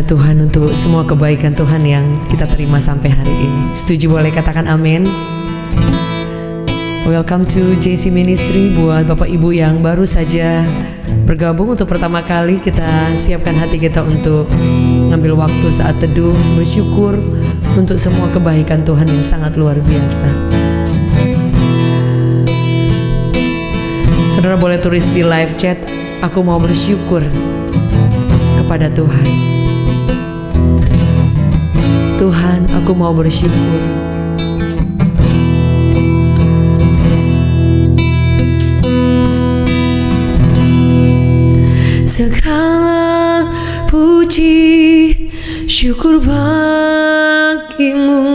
Tuhan untuk semua kebaikan Tuhan yang kita terima sampai hari ini. Setuju boleh katakan amin. Welcome to JC Ministry. Buat Bapak Ibu yang baru saja bergabung untuk pertama kali, kita siapkan hati kita untuk ngambil waktu saat teduh, bersyukur untuk semua kebaikan Tuhan yang sangat luar biasa. Saudara boleh tulis di live chat, aku mau bersyukur kepada Tuhan. Tuhan, aku mau bersyukur. Segala puji syukur bagimu,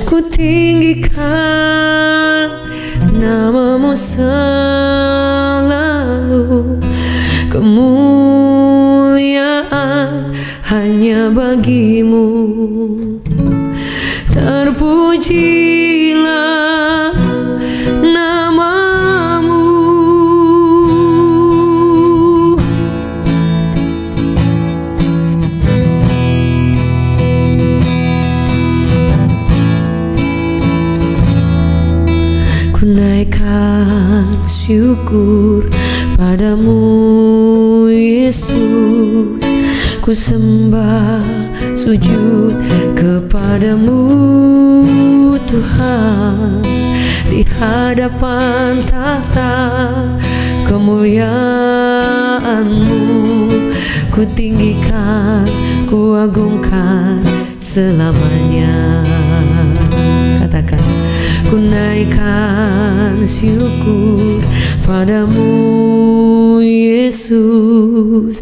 ku tinggikan namamu selalu. Kemuliaan hanya bagimu, terpujilah namamu. Ku naikkan syukur padamu Yesus, ku sembah sujud kepadamu Tuhan. Di hadapan tahta kemuliaan-Mu, ku tinggikan, ku agungkan selamanya. Katakan, ku naikkan syukur padamu Yesus,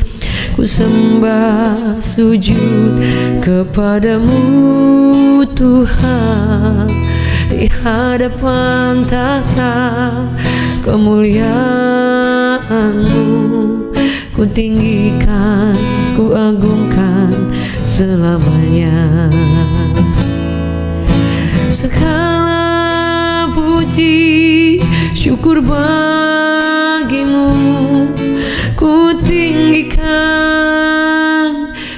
ku sembah sujud kepadamu Tuhan. Di hadapan tahta kemuliaan-Mu, ku tinggikan, ku agungkan selamanya. Segala puji syukur bagimu, ku tinggikan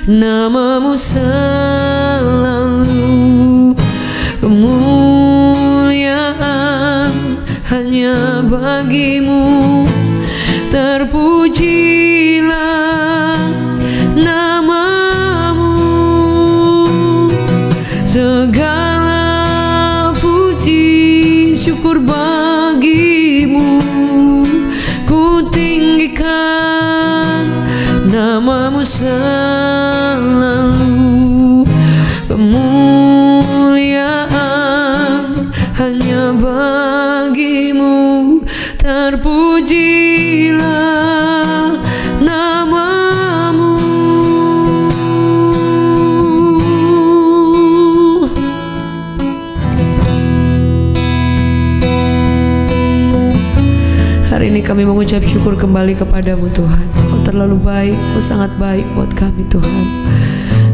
namamu selalu. Kemuliaan hanya bagimu, terpujilah namamu. Segala puji syukur bagimu, ku tinggikan namamu selalu. Kemuliaan hanya bagimu, terpujilah namamu. Hari ini kami mengucap syukur kembali kepadamu Tuhan. Kau terlalu baik, Kau sangat baik buat kami Tuhan.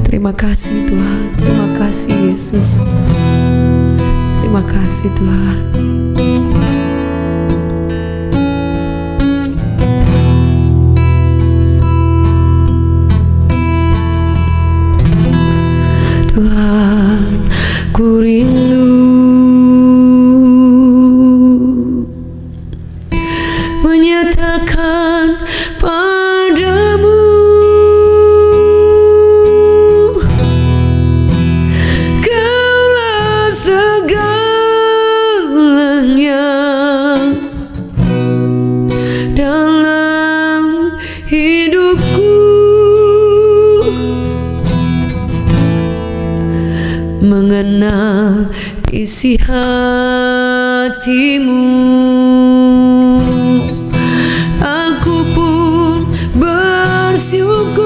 Terima kasih Tuhan, terima kasih Yesus. Terima kasih Tuhan. Tuhan, ku rindu menyatakan padamu Kaulah segalanya dalam hidupku. Mengenal isi hatimu, aku pun bersyukur.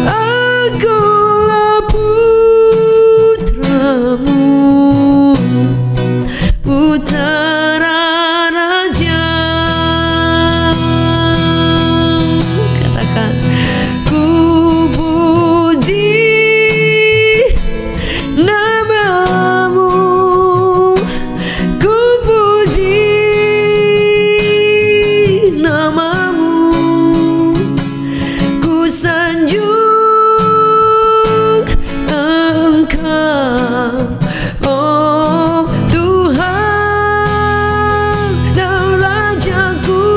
Akulah putramu, putra raja. Katakan, ku puji namamu. sanjung Engkau, oh Tuhan dan Rajaku.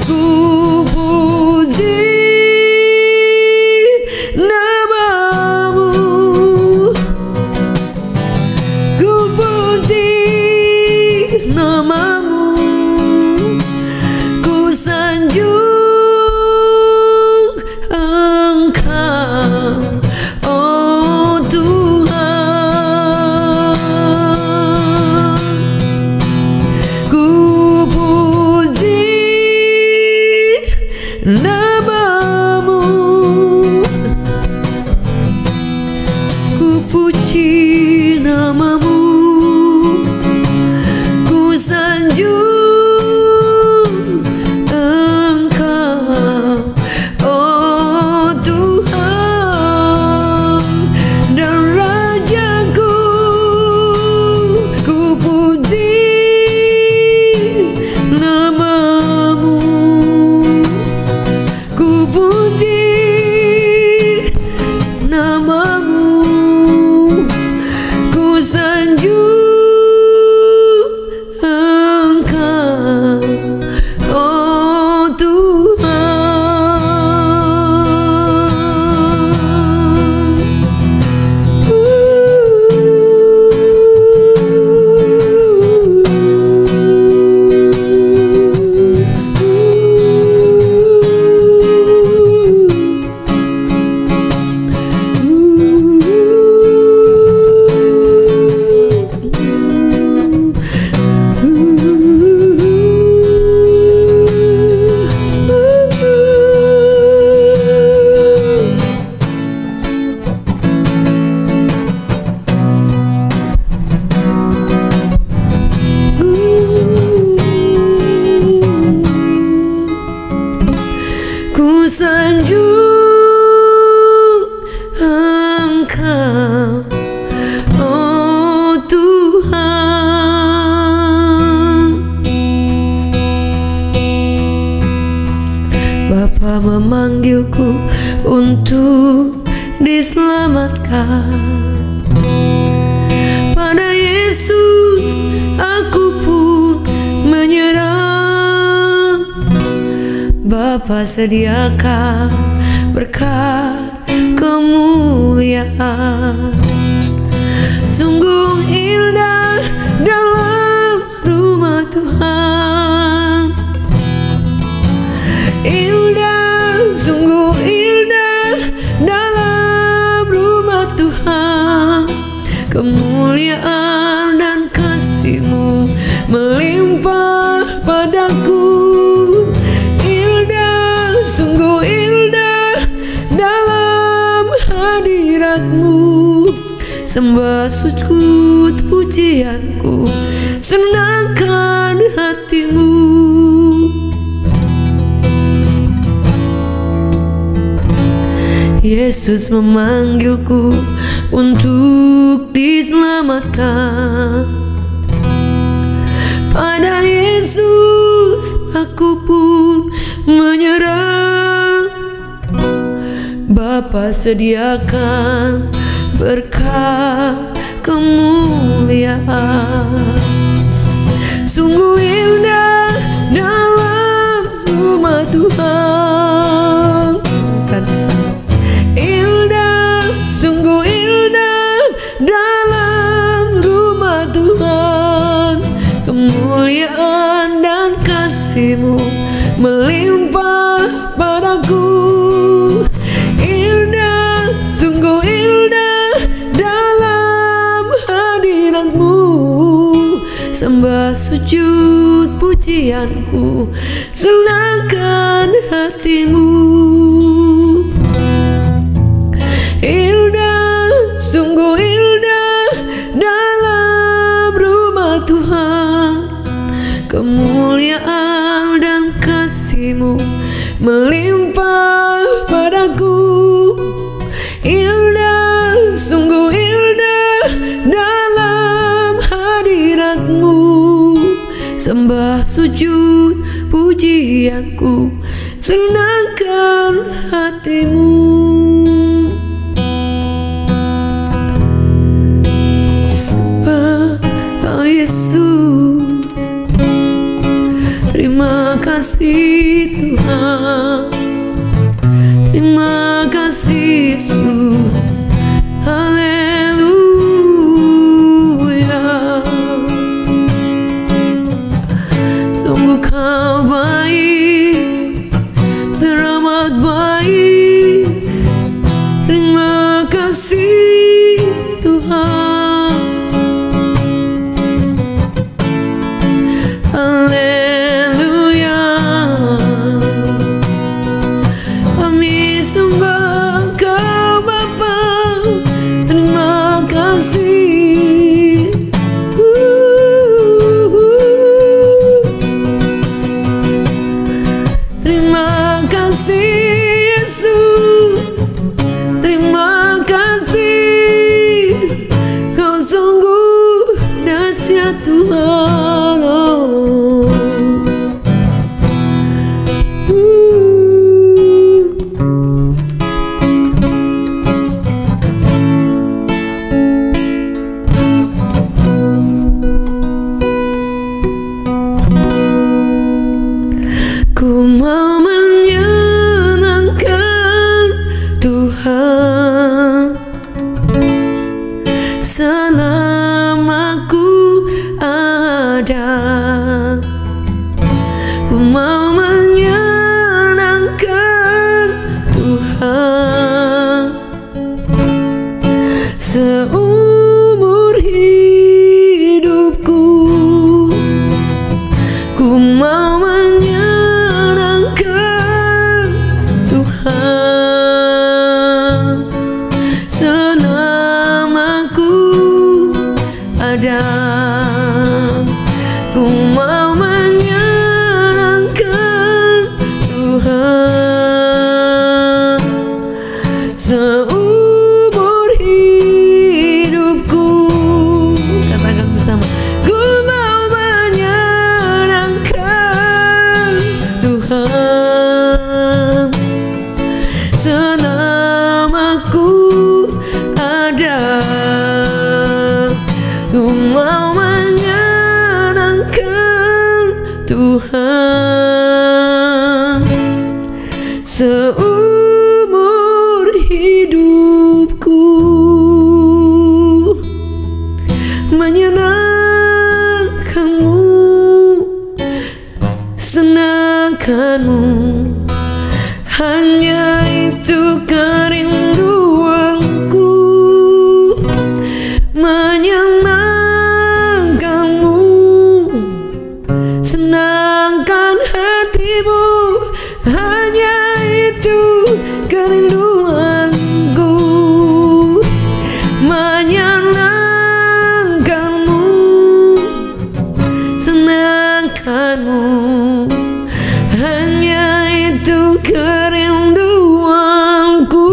Ku puji namamu, ku puji namamu, ku sanjung Engkau, oh Tuhan. Ku puji namamu, ku puji namamu, ku sanjung Engkau, oh Tuhan dan Rajaku. Ku puji namamu, ku puji namamu, ku sanjung Engkau, oh Tuhan. Ku sanjung Engkau, oh Tuhan. Bapa memanggilku untuk diselamatkan. Pada Yesus aku pun menyerah. Bapa sediakan berkat kemuliaan. Sungguh indah dalam rumah Tuhan. Indah, sungguh indah dalam rumah Tuhan. Kemuliaan dan kasih-Mu melimpah padaku. Sungguh indah dalam hadirat-Mu. Sembah sujud pujianku, senangkan hati-Mu. Yesus memanggilku untuk diselamatkan. Pada Yesus aku pun menyerah. Bapa sediakan berkat kemuliaan. Sungguh indah dalam rumah Tuhan. Indah, sungguh indah dalam rumah Tuhan. Kemuliaan dan kasih-Mu melimpah padaku. Indah, sungguh indah dalam hadirat-Mu. Sembah sujud pujianku, senangkan hati-Mu. Indah, sungguh indah dalam rumah Tuhan. Kemuliaan dan kasih-Mu melimpah padaku. Indah, sungguh indah dalam hadirat-Mu. Sembah sujud pujianku, senang akan hatimu. Sebab Kau Yesus, terima kasih Tuhan, terima kasih Yesus. Haleluya. Sungguh Kau baik, teramat baik. Terima kasih Tuhan. Haleluya. Kami sembah Kau Bapa, terima kasih. Terima kasih Yesus, terima kasih. Kau sungguh dahsyat Tuhan. Ku mau menyenangkan Tuhan selama ku ada. Ku mau menyenangkan Tuhan seumur hidupku. Ku mau menyenangkan Tuhan selama ku ada. Ku mau menyenangkan Tuhan seumur hidupku. Katakan bersama, ku mau menyenangkan Tuhan selama ku ada. Ku mau menyenangkan Tuhan seumur hidupku. Menyenangkanmu, senangkanmu, hanya itu kerinduanku. Menyenangkanmu, senangkan hatimu, hanya itu kerinduanku. Menyenangkanmu, senangkanmu, hanya itu kerinduanku.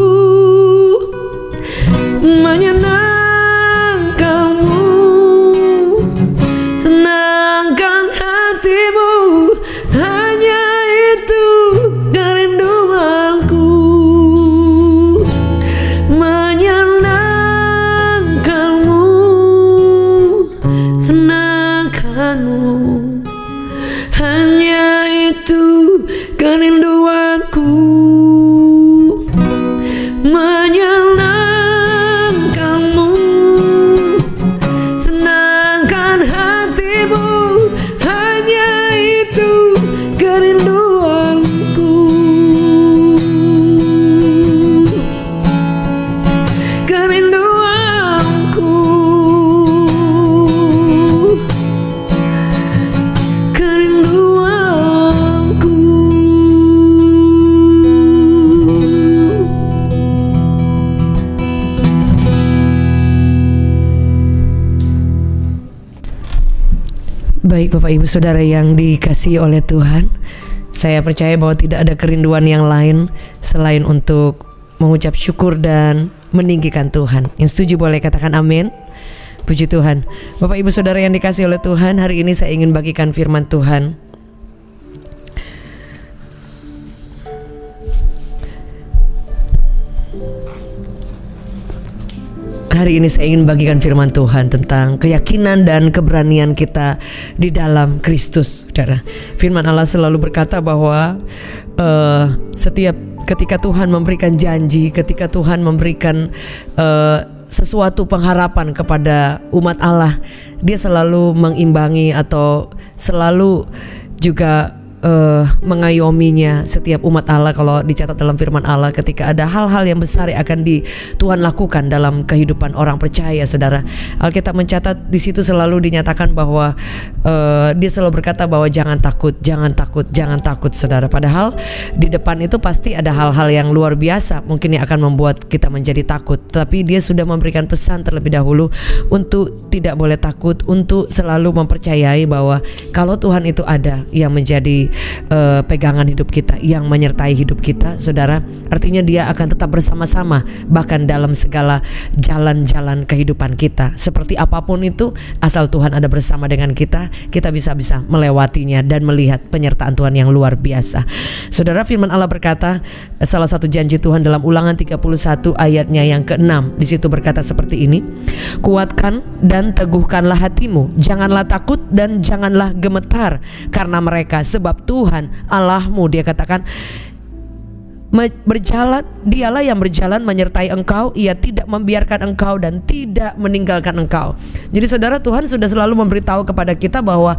Menyenangkanmu, senangkan hatimu, hanya itu kerinduanku. Menyenangkanmu, senangkanmu, hanya itu kerinduanku. Menyenangkanmu, senangkan hatimu, hanya itu kerinduanku. Kerinduanku, kerinduanku. Baik Bapak Ibu Saudara yang dikasihi oleh Tuhan, saya percaya bahwa tidak ada kerinduan yang lain selain untuk mengucap syukur dan meninggikan Tuhan. Yang setuju boleh katakan amin. Puji Tuhan. Bapak Ibu Saudara yang dikasihi oleh Tuhan, hari ini saya ingin bagikan firman Tuhan Hari ini saya ingin bagikan firman Tuhan tentang keyakinan dan keberanian kita di dalam Kristus. Saudara, firman Allah selalu berkata bahwa setiap ketika Tuhan memberikan janji, ketika Tuhan memberikan sesuatu pengharapan kepada umat Allah, Dia selalu mengimbangi atau selalu juga mengayominya setiap umat Allah. Kalau dicatat dalam firman Allah, ketika ada hal-hal yang besar yang akan Tuhan lakukan dalam kehidupan orang percaya, saudara, Alkitab mencatat di situ selalu dinyatakan bahwa Dia selalu berkata bahwa jangan takut, jangan takut, jangan takut, saudara. Padahal di depan itu pasti ada hal-hal yang luar biasa mungkin yang akan membuat kita menjadi takut, tapi Dia sudah memberikan pesan terlebih dahulu untuk tidak boleh takut, untuk selalu mempercayai bahwa kalau Tuhan itu ada yang menjadi pegangan hidup kita, yang menyertai hidup kita, saudara, artinya Dia akan tetap bersama-sama bahkan dalam segala jalan-jalan kehidupan kita. Seperti apapun itu, asal Tuhan ada bersama dengan kita, kita bisa melewatinya dan melihat penyertaan Tuhan yang luar biasa. Saudara, firman Allah berkata, salah satu janji Tuhan dalam Ulangan 31 ayatnya yang ke-6, di situ berkata seperti ini: kuatkan dan teguhkanlah hatimu, janganlah takut dan janganlah gemetar karena mereka, sebab Tuhan Allahmu, Dia katakan, berjalan, Dialah yang berjalan menyertai engkau, Ia tidak membiarkan engkau dan tidak meninggalkan engkau. Jadi saudara, Tuhan sudah selalu memberitahu kepada kita bahwa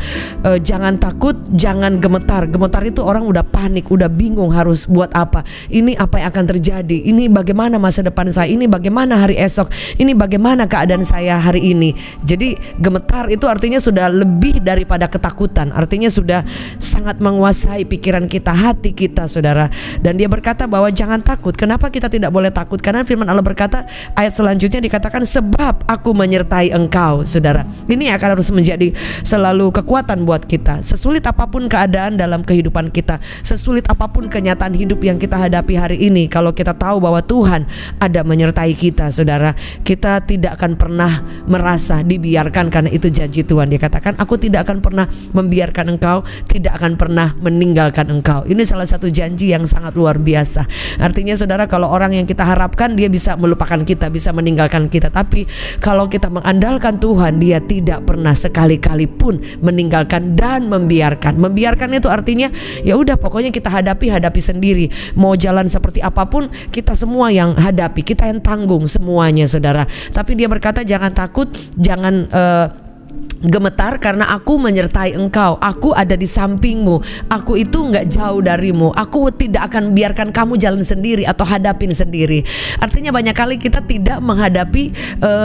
jangan takut, jangan gemetar. Gemetar itu orang udah panik, udah bingung harus buat apa, ini apa yang akan terjadi, ini bagaimana masa depan saya, ini bagaimana hari esok, ini bagaimana keadaan saya hari ini. Jadi gemetar itu artinya sudah lebih daripada ketakutan, artinya sudah sangat menguasai pikiran kita, hati kita, saudara. Dan Dia berkata bahwa jangan takut. Kenapa kita tidak boleh takut? Karena firman Allah berkata, ayat selanjutnya dikatakan, sebab aku menyertai engkau, saudara. Ini akan harus menjadi selalu kekuatan buat kita. Sesulit apapun keadaan dalam kehidupan kita, sesulit apapun kenyataan hidup yang kita hadapi hari ini, kalau kita tahu bahwa Tuhan ada menyertai kita, saudara, kita tidak akan pernah merasa dibiarkan, karena itu janji Tuhan. Dia katakan, aku tidak akan pernah membiarkan engkau, tidak akan pernah meninggalkan engkau. Ini salah satu janji yang sangat luar biasa. Artinya saudara, kalau orang yang kita harapkan dia bisa melupakan kita, bisa meninggalkan kita, tapi kalau kita mengandalkan Tuhan, Dia tidak pernah sekali-kali pun meninggalkan dan membiarkan. Membiarkan itu artinya ya udah, pokoknya kita hadapi sendiri. Mau jalan seperti apapun, kita semua yang hadapi, kita yang tanggung semuanya, saudara. Tapi Dia berkata jangan takut, jangan gemetar, karena aku menyertai engkau, aku ada di sampingmu, aku itu nggak jauh darimu, aku tidak akan biarkan kamu jalan sendiri atau hadapin sendiri. Artinya banyak kali kita tidak menghadapi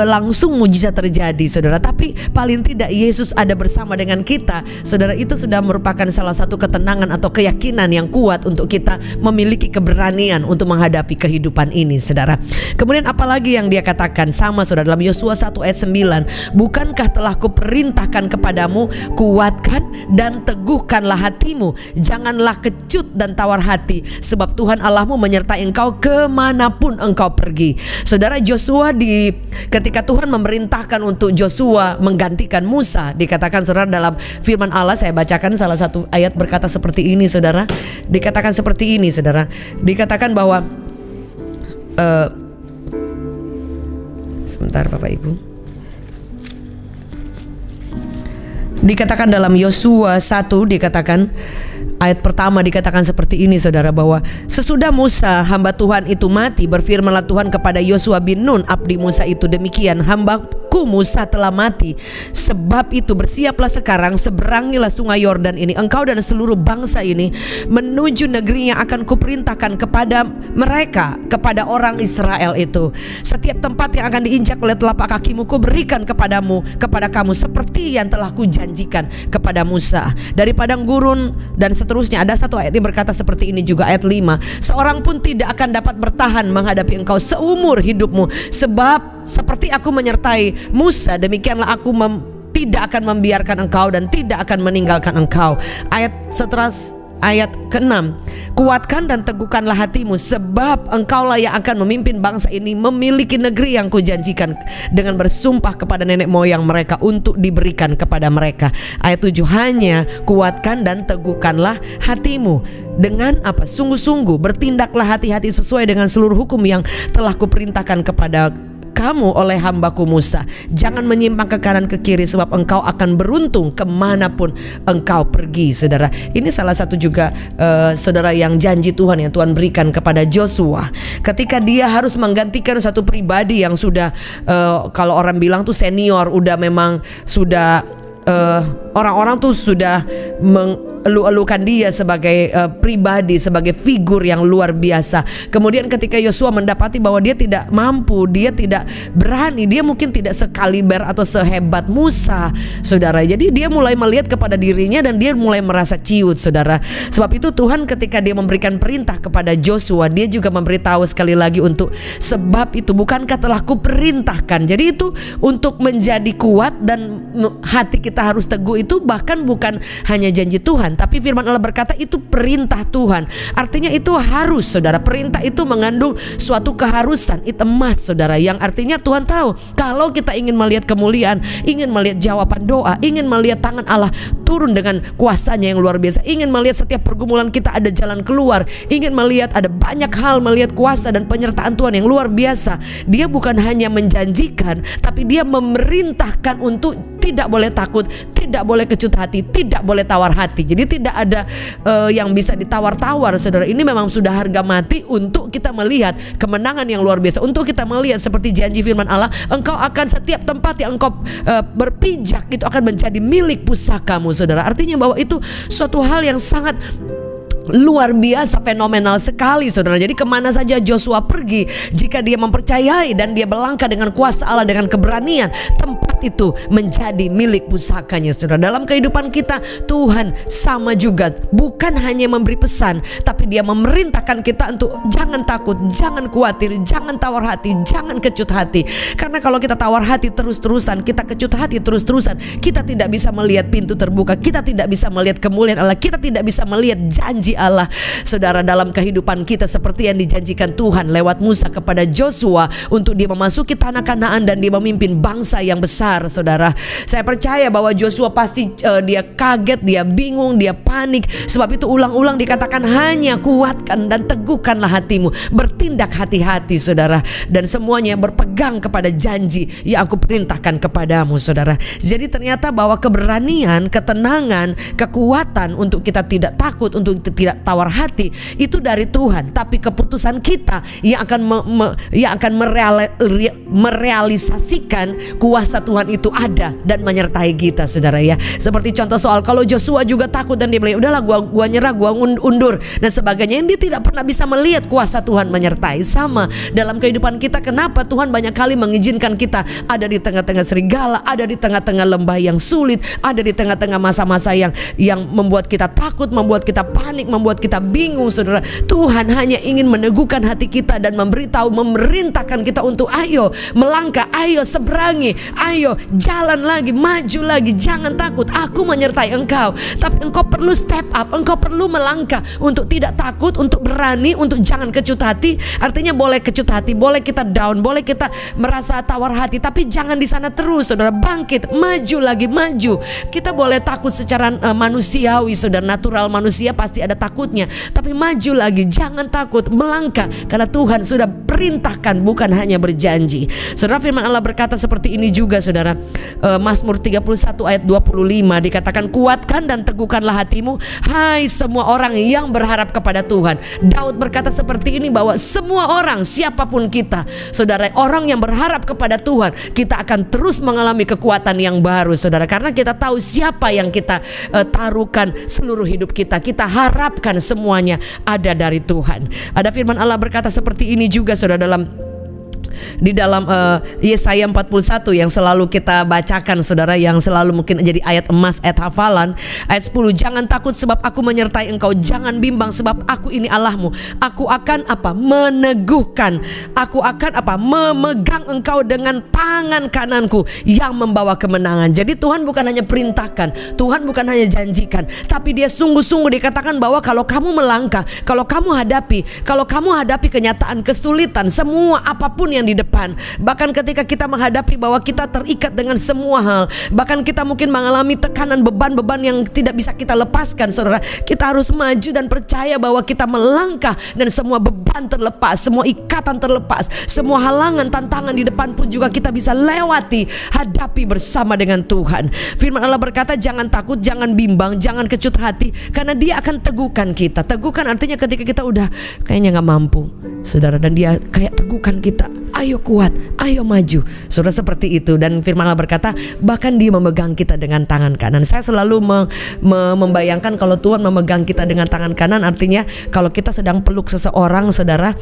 langsung mujizat terjadi, saudara, tapi paling tidak Yesus ada bersama dengan kita, saudara. Itu sudah merupakan salah satu ketenangan atau keyakinan yang kuat untuk kita memiliki keberanian untuk menghadapi kehidupan ini, saudara. Kemudian apalagi yang Dia katakan, sama saudara, dalam Yosua 1 ayat 9, bukankah telah kuperintahkan kepadamu, kuatkan dan teguhkanlah hatimu, janganlah kecut dan tawar hati, sebab Tuhan Allahmu menyertai engkau kemanapun engkau pergi. Saudara, Joshua ketika Tuhan memerintahkan untuk Joshua menggantikan Musa, dikatakan saudara dalam firman Allah, saya bacakan salah satu ayat berkata seperti ini, saudara. Dikatakan seperti ini, saudara. Dikatakan bahwa sebentar Bapak Ibu. Dikatakan dalam Yosua 1, dikatakan ayat pertama, dikatakan seperti ini, saudara, bahwa sesudah Musa hamba Tuhan itu mati, berfirmanlah Tuhan kepada Yosua bin Nun abdi Musa itu, demikian hambaku Musa telah mati, sebab itu bersiaplah sekarang, seberangilah sungai Yordan ini, engkau dan seluruh bangsa ini, menuju negeri yang akan kuperintahkan kepada mereka, kepada orang Israel itu. Setiap tempat yang akan diinjak oleh telapak kakimu kuberikan kepada kamu, seperti yang telah kujanjikan kepada Musa. Dari padang gurun dan seterusnya. Ada satu ayat yang berkata seperti ini juga, ayat 5, seorang pun tidak akan dapat bertahan menghadapi engkau seumur hidupmu, sebab seperti aku menyertai Musa, demikianlah aku tidak akan membiarkan engkau dan tidak akan meninggalkan engkau. Ayat ayat ke-6. Kuatkan dan teguhkanlah hatimu, sebab engkaulah yang akan memimpin bangsa ini memiliki negeri yang kujanjikan dengan bersumpah kepada nenek moyang mereka untuk diberikan kepada mereka. Ayat 7, hanya kuatkan dan teguhkanlah hatimu. Dengan apa? Sungguh-sungguh bertindaklah hati-hati sesuai dengan seluruh hukum yang telah kuperintahkan kepada kamu oleh hambaku Musa. Jangan menyimpang ke kanan ke kiri, sebab engkau akan beruntung kemanapun engkau pergi. Saudara, ini salah satu juga saudara yang janji Tuhan yang Tuhan berikan kepada Joshua ketika dia harus menggantikan satu pribadi yang sudah kalau orang bilang tuh senior, udah memang sudah orang-orang tuh sudah mengeluh-elukan dia sebagai pribadi, sebagai figur yang luar biasa. Kemudian ketika Yosua mendapati bahwa dia tidak mampu, dia tidak berani, dia mungkin tidak sekaliber atau sehebat Musa, saudara. Jadi dia mulai melihat kepada dirinya dan dia mulai merasa ciut, saudara. Sebab itu Tuhan ketika dia memberikan perintah kepada Joshua, dia juga memberitahu sekali lagi untuk sebab itu bukankah telah kuperintahkan. Jadi itu untuk menjadi kuat dan hati kita harus teguh, itu bahkan bukan hanya janji Tuhan, tapi firman Allah berkata itu perintah Tuhan. Artinya itu harus, saudara. Perintah itu mengandung suatu keharusan, itu emas, saudara. Yang artinya Tuhan tahu kalau kita ingin melihat kemuliaan, ingin melihat jawaban doa, ingin melihat tangan Allah turun dengan kuasanya yang luar biasa, ingin melihat setiap pergumulan kita ada jalan keluar, ingin melihat ada banyak hal, melihat kuasa dan penyertaan Tuhan yang luar biasa. Dia bukan hanya menjanjikan, tapi dia memerintahkan untuk tidak boleh takut, tidak boleh kecut hati, tidak boleh tawar hati. Jadi tidak ada yang bisa ditawar-tawar, saudara. Ini memang sudah harga mati untuk kita melihat kemenangan yang luar biasa, untuk kita melihat seperti janji firman Allah, engkau akan setiap tempat yang engkau berpijak itu akan menjadi milik pusakamu, saudara. Artinya bahwa itu suatu hal yang sangat luar biasa, fenomenal sekali, saudara. Jadi kemana saja Joshua pergi, jika dia mempercayai dan dia berlangkah dengan kuasa Allah, dengan keberanian, tempat itu menjadi milik pusakanya, saudara. Dalam kehidupan kita Tuhan sama juga, bukan hanya memberi pesan, tapi dia memerintahkan kita untuk jangan takut, jangan khawatir, jangan tawar hati, jangan kecut hati. Karena kalau kita tawar hati terus-terusan, kita kecut hati terus-terusan, kita tidak bisa melihat pintu terbuka, kita tidak bisa melihat kemuliaan Allah, kita tidak bisa melihat janji Allah, saudara, dalam kehidupan kita, seperti yang dijanjikan Tuhan lewat Musa kepada Joshua untuk dia memasuki tanah Kanaan dan dia memimpin bangsa yang besar, saudara. Saya percaya bahwa Joshua pasti dia kaget, dia bingung, dia panik. Sebab itu ulang-ulang dikatakan hanya kuatkan dan teguhkanlah hatimu, bertindak hati-hati, saudara, dan semuanya berpegang kepada janji yang aku perintahkan kepadamu, saudara. Jadi ternyata bahwa keberanian, ketenangan, kekuatan untuk kita tidak takut, untuk tidak tawar hati itu dari Tuhan, tapi keputusan kita yang akan merealisasikan kuasa Tuhan itu ada dan menyertai kita, saudara, ya. Seperti contoh soal kalau Joshua juga takut dan dia bilang udahlah gua nyerah, gua undur dan sebagainya, dia tidak pernah bisa melihat kuasa Tuhan menyertai. Sama dalam kehidupan kita, kenapa Tuhan banyak kali mengizinkan kita ada di tengah-tengah serigala, ada di tengah-tengah lembah yang sulit, ada di tengah-tengah masa-masa yang membuat kita takut, membuat kita panik, membuat kita bingung, saudara. Tuhan hanya ingin meneguhkan hati kita dan memberitahu, memerintahkan kita untuk ayo melangkah, ayo seberangi, ayo jalan lagi, maju lagi, jangan takut, aku menyertai engkau. Tapi engkau perlu step up, engkau perlu melangkah untuk tidak takut, untuk berani, untuk jangan kecut hati. Artinya boleh kecut hati, boleh kita down, boleh kita merasa tawar hati, tapi jangan di sana terus, saudara. Bangkit, maju lagi, maju. Kita boleh takut secara manusiawi, saudara, natural manusia pasti ada takutnya, tapi maju lagi, jangan takut, melangkah, karena Tuhan sudah perintahkan, bukan hanya berjanji. Saudara, firman Allah berkata seperti ini juga, saudara. Mazmur 31 ayat 25 dikatakan, kuatkan dan teguhkanlah hatimu, hai semua orang yang berharap kepada Tuhan. Daud berkata seperti ini, bahwa semua orang, siapapun kita, saudara, orang yang berharap kepada Tuhan, kita akan terus mengalami kekuatan yang baru, saudara, karena kita tahu siapa yang kita taruhkan seluruh hidup kita. Kita harapkan semuanya ada dari Tuhan. Ada firman Allah berkata seperti ini juga, saudara, dalam Di dalam Yesaya 41 yang selalu kita bacakan saudara, yang selalu mungkin jadi ayat emas, ayat hafalan, ayat 10, jangan takut sebab aku menyertai engkau, jangan bimbang sebab aku ini Allahmu, aku akan apa? Meneguhkan, aku akan apa? Memegang engkau dengan tangan kananku yang membawa kemenangan. Jadi Tuhan bukan hanya perintahkan, Tuhan bukan hanya janjikan, tapi dia sungguh-sungguh dikatakan bahwa kalau kamu melangkah, kalau kamu hadapi kenyataan, kesulitan, semua apapun yang di depan, bahkan ketika kita menghadapi bahwa kita terikat dengan semua hal, bahkan kita mungkin mengalami tekanan, beban-beban yang tidak bisa kita lepaskan, saudara, kita harus maju dan percaya bahwa kita melangkah dan semua beban terlepas, semua ikatan terlepas, semua halangan, tantangan di depan pun juga kita bisa lewati, hadapi bersama dengan Tuhan. Firman Allah berkata, jangan takut, jangan bimbang, jangan kecut hati, karena dia akan teguhkan kita. Teguhkan artinya ketika kita udah kayaknya gak mampu, saudara, dan dia kayak teguhkan kita, ayo kuat, ayo maju, saudara, seperti itu. Dan firman Allah berkata, bahkan dia memegang kita dengan tangan kanan. Saya selalu membayangkan kalau Tuhan memegang kita dengan tangan kanan, artinya kalau kita sedang peluk seseorang, saudara,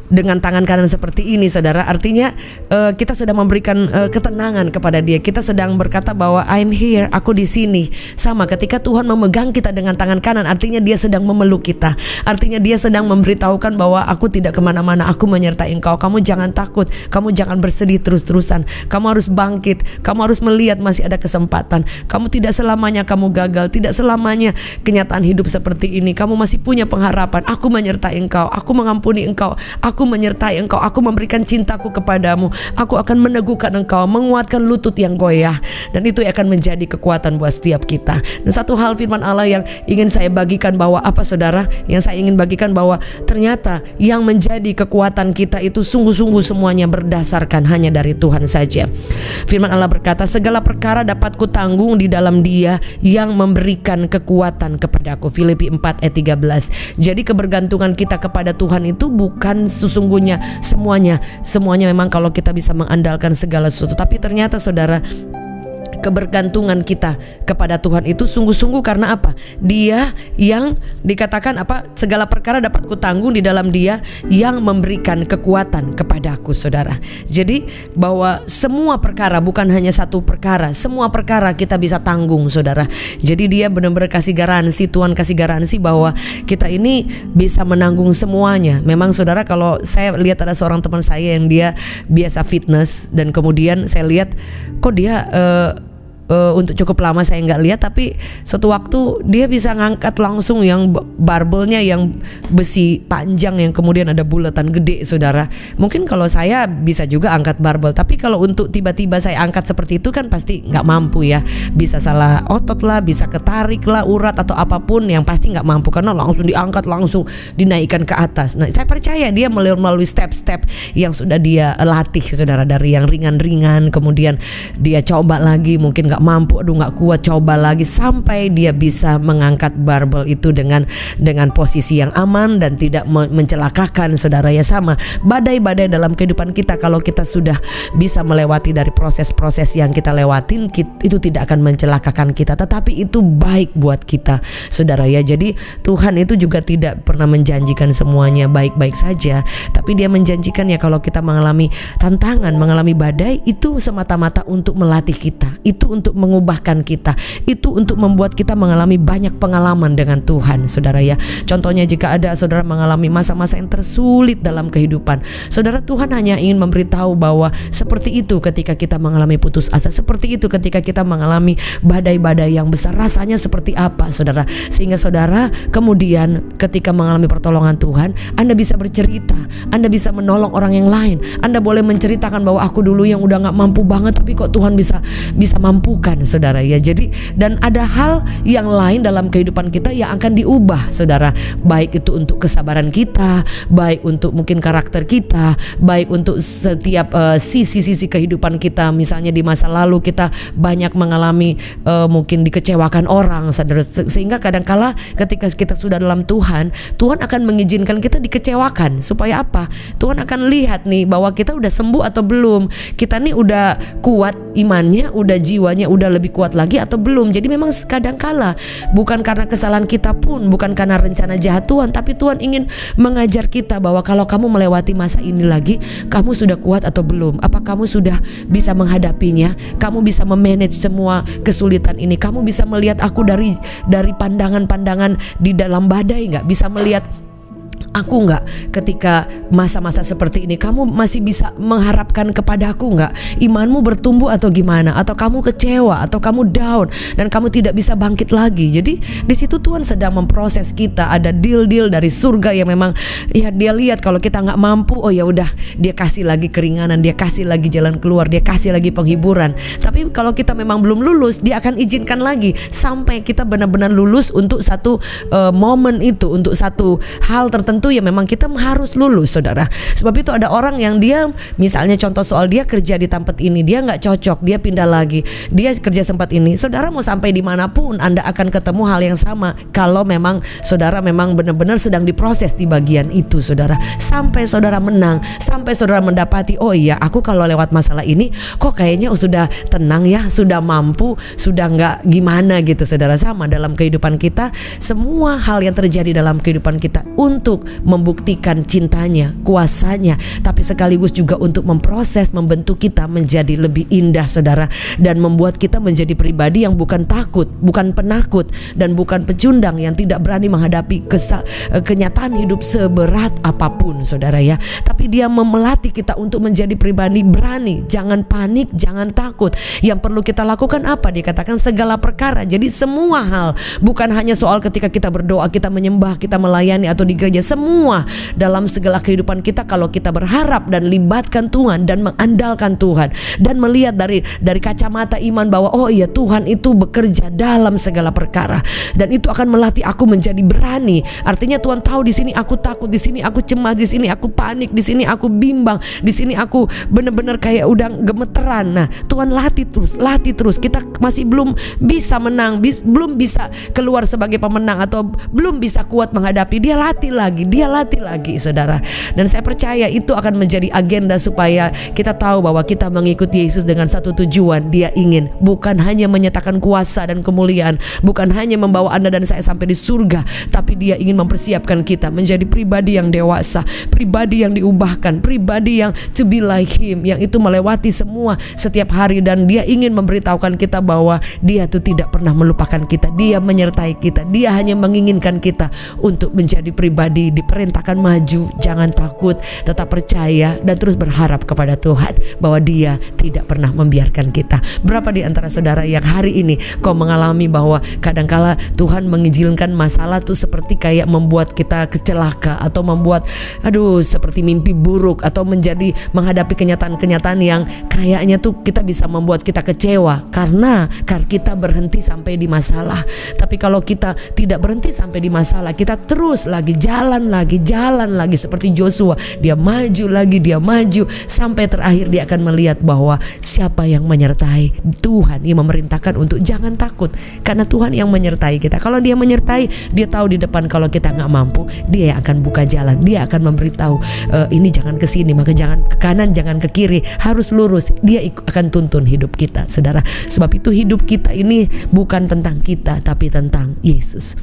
dengan tangan kanan seperti ini, saudara, artinya kita sedang memberikan ketenangan kepada dia. Kita sedang berkata bahwa I'm here, aku di sini. Sama ketika Tuhan memegang kita dengan tangan kanan, artinya dia sedang memeluk kita. Artinya dia sedang memberitahukan bahwa aku tidak kemana-mana, aku menyertai engkau. Kamu jangan takut, kamu jangan bersedih terus-terusan. Kamu harus bangkit, kamu harus melihat masih ada kesempatan. Kamu tidak selamanya kamu gagal, tidak selamanya kenyataan hidup seperti ini. Kamu masih punya pengharapan. Aku menyertai engkau, aku mengampuni engkau, aku menyertai engkau, aku memberikan cintaku kepadamu, aku akan meneguhkan engkau, menguatkan lutut yang goyah, dan itu akan menjadi kekuatan buat setiap kita. Dan satu hal firman Allah yang ingin saya bagikan bahwa apa, saudara, yang saya ingin bagikan bahwa ternyata yang menjadi kekuatan kita itu sungguh-sungguh semuanya berdasarkan hanya dari Tuhan saja. Firman Allah berkata, segala perkara dapat kutanggung di dalam Dia yang memberikan kekuatan kepadaku. Filipi 4 ayat 13. Jadi kebergantungan kita kepada Tuhan itu bukan sesungguhnya semuanya memang kalau kita bisa mengandalkan segala sesuatu, tapi ternyata, saudara, kebergantungan kita kepada Tuhan itu sungguh-sungguh karena apa? Dia yang dikatakan apa? Segala perkara dapat kutanggung di dalam Dia yang memberikan kekuatan kepadaku, saudara. Jadi bahwa semua perkara, bukan hanya satu perkara, semua perkara kita bisa tanggung, saudara. Jadi dia benar-benar kasih garansi, Tuhan kasih garansi bahwa kita ini bisa menanggung semuanya. Memang, saudara, kalau saya lihat ada seorang teman saya yang dia biasa fitness, dan kemudian saya lihat kok dia untuk cukup lama saya nggak lihat, tapi suatu waktu dia bisa ngangkat langsung yang barbelnya yang besi panjang yang kemudian ada bulatan gede, saudara. Mungkin kalau saya bisa juga angkat barbel, tapi kalau untuk tiba-tiba saya angkat seperti itu kan pasti nggak mampu ya. Bisa salah otot lah, bisa ketarik lah urat atau apapun, yang pasti nggak mampu karena langsung diangkat, langsung dinaikkan ke atas. Nah, saya percaya dia melalui step-step yang sudah dia latih, saudara, dari yang ringan-ringan, kemudian dia coba lagi, mungkin nggak mampu, aduh nggak kuat, coba lagi, sampai dia bisa mengangkat barbel itu dengan posisi yang aman dan tidak mencelakakan, saudara. Ya, sama badai-badai dalam kehidupan kita, kalau kita sudah bisa melewati dari proses-proses yang kita lewatin, itu tidak akan mencelakakan kita, tetapi itu baik buat kita, saudara. Ya, jadi Tuhan itu juga tidak pernah menjanjikan semuanya baik-baik saja, tapi Dia menjanjikan ya kalau kita mengalami tantangan, mengalami badai, itu semata-mata untuk melatih kita, itu untuk mengubahkan kita, itu untuk membuat kita mengalami banyak pengalaman dengan Tuhan, saudara. Ya, contohnya jika ada saudara mengalami masa-masa yang tersulit dalam kehidupan, saudara, Tuhan hanya ingin memberitahu bahwa seperti itu ketika kita mengalami putus asa, seperti itu ketika kita mengalami badai-badai yang besar, rasanya seperti apa, saudara, sehingga saudara kemudian ketika mengalami pertolongan Tuhan, Anda bisa bercerita, Anda bisa menolong orang yang lain, Anda boleh menceritakan bahwa aku dulu yang udah gak mampu banget, tapi kok Tuhan bisa mampukan, saudara. Ya, jadi dan ada hal yang lain dalam kehidupan kita yang akan diubah, saudara, baik itu untuk kesabaran kita, baik untuk mungkin karakter kita, baik untuk setiap sisi-sisi kehidupan kita. Misalnya di masa lalu kita banyak mengalami mungkin dikecewakan orang, saudara, sehingga kadangkala ketika kita sudah dalam Tuhan, Tuhan akan mengizinkan kita dikecewakan supaya apa? Tuhan akan lihat nih bahwa kita udah sembuh atau belum, kita nih udah kuat imannya, udah jiwanya udah lebih kuat lagi atau belum. Jadi memang kadangkala bukan karena kesalahan kita pun, bukan karena rencana jahat Tuhan, tapi Tuhan ingin mengajar kita bahwa kalau kamu melewati masa ini lagi, kamu sudah kuat atau belum? Apa kamu sudah bisa menghadapinya? Kamu bisa memanage semua kesulitan ini? Kamu bisa melihat aku dari pandangan-pandangan di dalam badai nggak? Bisa melihat aku nggak ketika masa-masa seperti ini? Kamu masih bisa mengharapkan kepada aku nggak? Imanmu bertumbuh atau gimana? Atau kamu kecewa? Atau kamu down dan kamu tidak bisa bangkit lagi? Jadi di situ Tuhan sedang memproses kita. Ada deal-deal dari surga yang memang ya dia lihat kalau kita nggak mampu, oh ya udah, dia kasih lagi keringanan, dia kasih lagi jalan keluar, dia kasih lagi penghiburan. Tapi kalau kita memang belum lulus, dia akan izinkan lagi sampai kita benar-benar lulus untuk satu momen itu, untuk satu hal tertentu ya memang kita harus lulus, saudara. Sebab itu ada orang yang dia misalnya contoh soal dia kerja di tempat ini, dia nggak cocok, dia pindah lagi, dia kerja tempat ini. Saudara mau sampai dimanapun Anda akan ketemu hal yang sama kalau memang saudara memang benar-benar sedang diproses di bagian itu, saudara. Sampai saudara menang, sampai saudara mendapati, oh iya aku kalau lewat masalah ini kok kayaknya sudah tenang ya, sudah mampu, sudah nggak gimana gitu, saudara. Sama dalam kehidupan kita, semua hal yang terjadi dalam kehidupan kita untuk membuktikan cintanya, kuasanya, tapi sekaligus juga untuk memproses, membentuk kita menjadi lebih indah, saudara, dan membuat kita menjadi pribadi yang bukan takut, bukan penakut, dan bukan pecundang yang tidak berani menghadapi kenyataan hidup seberat apapun, saudara ya. Tapi dia memelatih kita untuk menjadi pribadi berani, jangan panik, jangan takut. Yang perlu kita lakukan apa? Dikatakan segala perkara. Jadi semua hal, bukan hanya soal ketika kita berdoa, kita menyembah, kita melayani atau di gereja. Semua dalam segala kehidupan kita, kalau kita berharap dan libatkan Tuhan dan mengandalkan Tuhan dan melihat dari kacamata iman bahwa oh iya Tuhan itu bekerja dalam segala perkara, dan itu akan melatih aku menjadi berani. Artinya Tuhan tahu di sini aku takut, di sini aku cemas, di sini aku panik, di sini aku bimbang, di sini aku benar-benar kayak udah gemeteran. Nah, Tuhan latih terus. Kita masih belum bisa menang, belum bisa keluar sebagai pemenang, atau belum bisa kuat menghadapi, dia latih lagi, saudara. Dan saya percaya itu akan menjadi agenda supaya kita tahu bahwa kita mengikuti Yesus dengan satu tujuan. Dia ingin bukan hanya menyatakan kuasa dan kemuliaan, bukan hanya membawa Anda dan saya sampai di surga, tapi dia ingin mempersiapkan kita menjadi pribadi yang dewasa, pribadi yang diubahkan, pribadi yang to be like him, yang itu melewati semua setiap hari. Dan dia ingin memberitahukan kita bahwa dia tuh tidak pernah melupakan kita, dia menyertai kita, dia hanya menginginkan kita untuk menjadi pribadi diperintahkan maju. Jangan takut, tetap percaya dan terus berharap kepada Tuhan bahwa dia tidak pernah membiarkan kita. Berapa di antara saudara yang hari ini kau mengalami bahwa kadangkala Tuhan mengizinkan masalah tuh seperti kayak membuat kita kecelaka, atau membuat seperti mimpi buruk, atau menghadapi kenyataan-kenyataan yang kayaknya tuh kita bisa membuat kita kecewa karena kita berhenti sampai di masalah. Tapi kalau kita tidak berhenti sampai di masalah, kita terus jalan lagi seperti Joshua, dia maju sampai terakhir dia akan melihat bahwa siapa yang menyertai. Tuhan yang memerintahkan untuk jangan takut, karena Tuhan yang menyertai kita. Kalau dia menyertai, dia tahu di depan kalau kita nggak mampu, dia yang akan buka jalan, dia akan memberitahu ini jangan ke sini, maka jangan ke kanan, jangan ke kiri, harus lurus. Dia akan tuntun hidup kita, saudara. Sebab itu hidup kita ini bukan tentang kita, tapi tentang Yesus,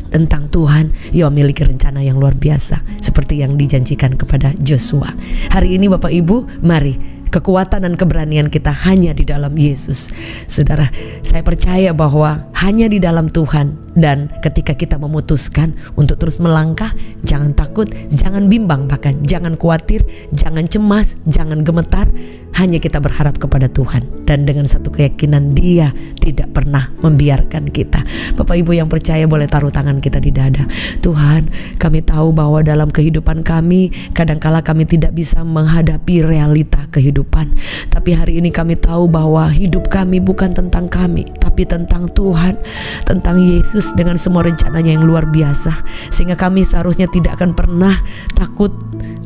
tentang Tuhan yang memiliki rencana yang luar biasa seperti yang dijanjikan kepada Joshua. Hari ini Bapak Ibu, mari, kekuatan dan keberanian kita hanya di dalam Yesus. Saudara, saya percaya bahwa hanya di dalam Tuhan. Dan ketika kita memutuskan untuk terus melangkah, jangan takut, jangan bimbang, bahkan jangan khawatir, jangan cemas, jangan gemetar. Hanya kita berharap kepada Tuhan, dan dengan satu keyakinan Dia tidak pernah membiarkan kita. Bapak Ibu yang percaya boleh taruh tangan kita di dada. Tuhan, kami tahu bahwa dalam kehidupan kami kadangkala kami tidak bisa menghadapi realita kehidupan. Tapi hari ini kami tahu bahwa hidup kami bukan tentang kami, tapi tentang Tuhan, tentang Yesus dengan semua rencananya yang luar biasa. Sehingga kami seharusnya tidak akan pernah takut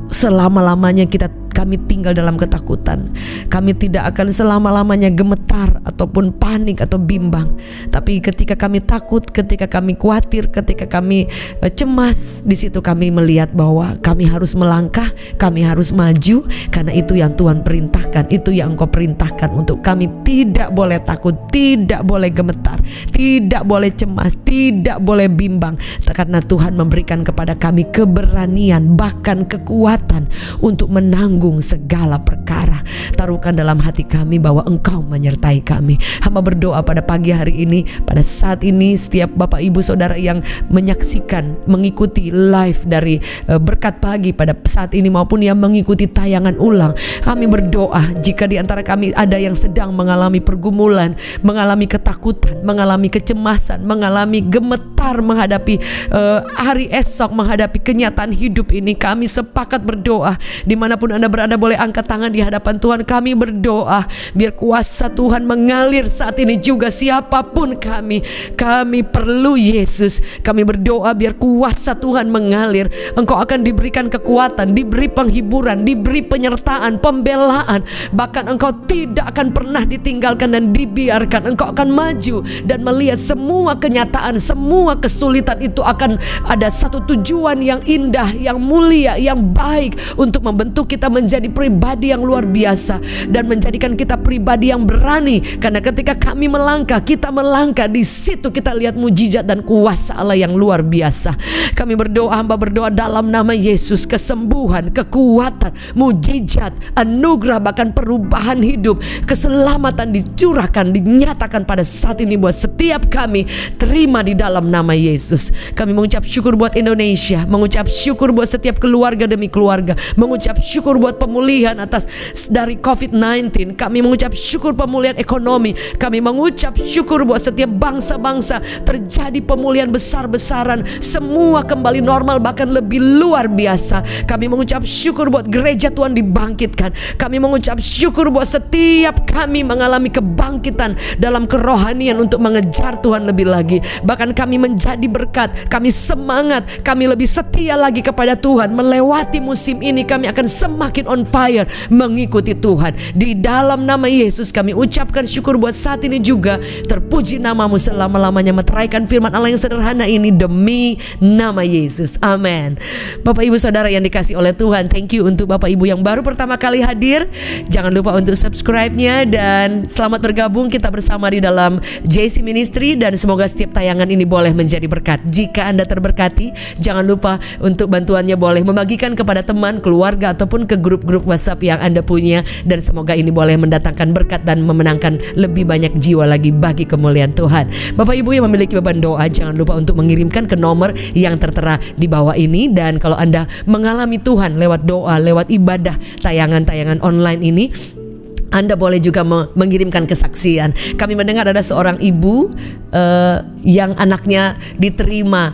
selama-lamanya kami tinggal dalam ketakutan. Kami tidak akan selama-lamanya gemetar ataupun panik atau bimbang. Tapi ketika kami takut, ketika kami khawatir, ketika kami cemas, di situ kami melihat bahwa kami harus melangkah, kami harus maju, karena itu yang Tuhan perintahkan, itu yang Engkau perintahkan untuk kami. Tidak boleh takut, tidak boleh gemetar, tidak boleh cemas, tidak boleh bimbang, karena Tuhan memberikan kepada kami keberanian, bahkan kekuatan untuk menanggung segala perkara. Taruhkan dalam hati kami bahwa Engkau menyertai kami. Hamba berdoa pada pagi hari ini, pada saat ini, setiap Bapak Ibu Saudara yang menyaksikan, mengikuti live dari Berkat Pagi pada saat ini maupun yang mengikuti tayangan ulang, kami berdoa jika di antara kami ada yang sedang mengalami pergumulan, mengalami ketakutan, mengalami kecemasan, mengalami gemetar menghadapi hari esok, menghadapi kenyataan hidup ini, kami sepakat berdoa. Dimanapun Anda berada, boleh angkat tangan di hadapan Tuhan. Kami berdoa biar kuasa Tuhan mengalir saat ini juga. Siapapun kami perlu Yesus. Kami berdoa biar kuasa Tuhan mengalir. Engkau akan diberikan kekuatan, diberi penghiburan, diberi penyertaan, pembelaan. Bahkan engkau tidak akan pernah ditinggalkan dan dibiarkan. Engkau akan maju dan melihat semua kenyataan, semua kesulitan itu akan ada satu tujuan yang indah, yang mulia, yang baik untuk membentuk kita menjadi pribadi yang luar biasa dan menjadikan kita pribadi yang berani. Karena ketika kami melangkah, kita melangkah, di situ kita lihat mujizat dan kuasa Allah yang luar biasa. Kami berdoa, hamba berdoa dalam nama Yesus, kesembuhan, kekuatan, mujizat, anugerah, bahkan perubahan hidup, keselamatan dicurahkan, dinyatakan pada saat ini buat setiap kami. Terima di dalam nama Yesus. Kami mengucap syukur buat Indonesia, mengucap syukur buat setiap keluarga demi keluarga, mengucap syukur buat pemulihan atas dari COVID-19. Kami mengucap syukur pemulihan ekonomi. Kami mengucap syukur buat setiap bangsa-bangsa terjadi pemulihan besar-besaran, semua kembali normal, bahkan lebih luar biasa. Kami mengucap syukur buat gereja Tuhan dibangkitkan. Kami mengucap syukur buat setiap kami mengalami kebangkitan dalam kerohanian untuk mengejar Tuhan lebih lagi. Bahkan kami menjadi berkat, kami semangat, kami lebih setia lagi kepada Tuhan. Melewati musim ini kami akan semakin on fire mengikuti Tuhan. Di dalam nama Yesus kami ucapkan syukur buat saat ini juga. Terpuji namamu selama-lamanya. Meteraikan firman Allah yang sederhana ini demi nama Yesus. Amin. Bapak Ibu Saudara yang dikasih oleh Tuhan, thank you untuk Bapak Ibu yang baru pertama kali hadir. Jangan lupa untuk subscribe-nya dan selamat bergabung kita bersama di dalam JC Ministry, dan semoga setiap tayangan ini boleh menjadi berkat. Jika Anda terberkati, jangan lupa untuk bantuannya boleh membagikan kepada teman, keluarga, ataupun ke grup-grup WhatsApp yang Anda punya, dan semoga ini boleh mendatangkan berkat dan memenangkan lebih banyak jiwa lagi bagi kemuliaan Tuhan. Bapak Ibu yang memiliki beban doa, jangan lupa untuk mengirimkan ke nomor yang tertera di bawah ini. Dan kalau Anda mengalami Tuhan lewat doa, lewat ibadah, tayangan-tayangan online ini, Anda boleh juga mengirimkan kesaksian. Kami mendengar ada seorang ibu yang anaknya diterima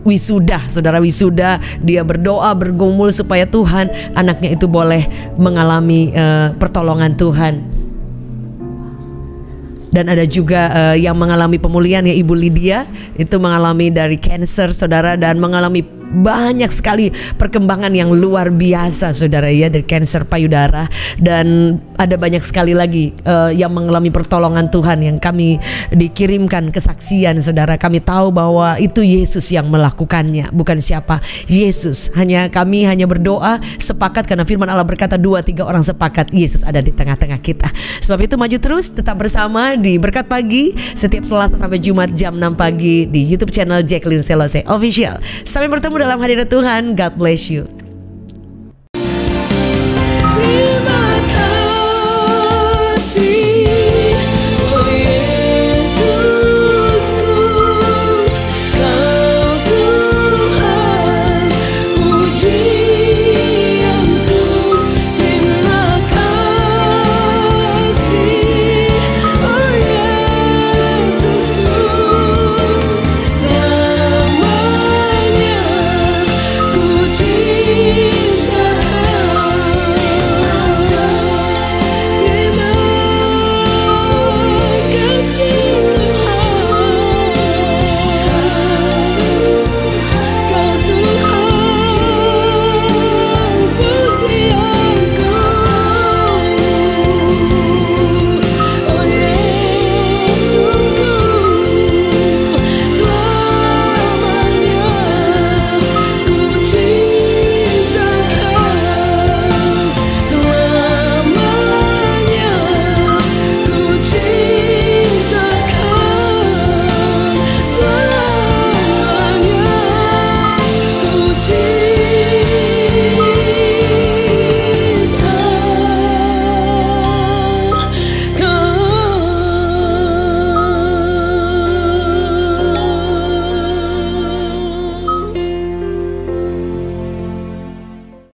wisuda, saudara wisuda. Dia berdoa, bergumul supaya Tuhan, anaknya itu boleh mengalami pertolongan Tuhan. Dan ada juga yang mengalami pemulihan, ya Ibu Lydia, itu mengalami dari cancer, saudara, dan mengalami banyak sekali perkembangan yang luar biasa, saudara, ya, dari kanker payudara. Dan ada banyak sekali lagi yang mengalami pertolongan Tuhan yang kami dikirimkan kesaksian, saudara. Kami tahu bahwa itu Yesus yang melakukannya, bukan siapa, Yesus. Kami hanya berdoa sepakat karena firman Allah berkata 2-3 orang sepakat, Yesus ada di tengah-tengah kita. Sebab itu maju terus, tetap bersama di Berkat Pagi setiap Selasa sampai Jumat jam 6 pagi di YouTube channel Jacqueline Selose Official. Sampai bertemu dalam hadirat Tuhan. God bless you.